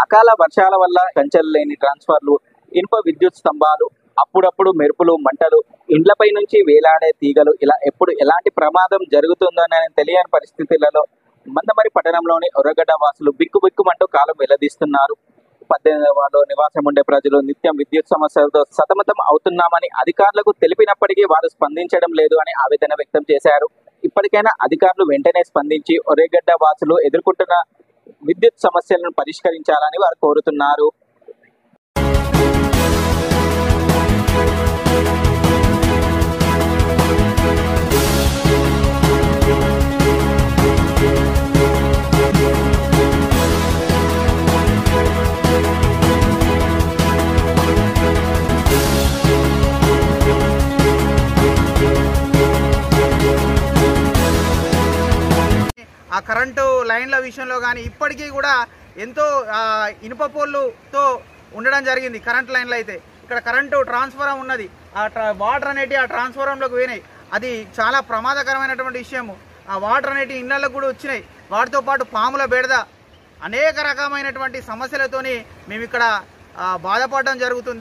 అకాల వర్షాల వల్ల కంచెలు లేని ట్రాన్స్ఫర్లు, ఇనుప విద్యుత్ స్తంభాలు, అప్పుడప్పుడు మెరుపులు, మంటలు, ఇండ్లపై నుంచి వేలాడే తీగలు ఇలా ఎప్పుడు ఎలాంటి ప్రమాదం జరుగుతుందోనని తెలియని పరిస్థితులలో మందమరి పట్టణంలోని ఒర్రగడ్డ వాసులు బిక్కుబిక్కుమంటూ కాలం వెల్లదీస్తున్నారు. 18వ వార్డులో నివాసం ఉండే ప్రజలు నిత్యం విద్యుత్ సమస్యలతో సతమతం అవుతున్నామని అధికారులకు తెలిపినప్పటికీ వారు స్పందించడం లేదు అని ఆవేదన వ్యక్తం చేశారు. ఇప్పటికైనా అధికారులు వెంటనే స్పందించి ఒర్రగడ్డ వాసులు ఎదుర్కొంటున్న విద్యుత్ సమస్యలను పరిష్కరించాలని వారు కోరుతున్నారు. ఆ కరెంటు లైన్ల విషయంలో కానీ ఇప్పటికీ కూడా ఎంతో ఇనుప పోల్లుతో ఉండడం జరిగింది. కరెంట్ లైన్లు అయితే ఇక్కడ కరెంటు ట్రాన్స్ఫారం ఉన్నది, ఆ వాటర్ అనేటి ఆ ట్రాన్స్ఫారంలోకి పోయినాయి. అది చాలా ప్రమాదకరమైనటువంటి విషయము. ఆ వాటర్ అనేటి ఇళ్లకు కూడా వచ్చినాయి. వాటితో పాటు పాముల బెడద, అనేక రకమైనటువంటి సమస్యలతోని మేము ఇక్కడ బాధపడడం జరుగుతుంది.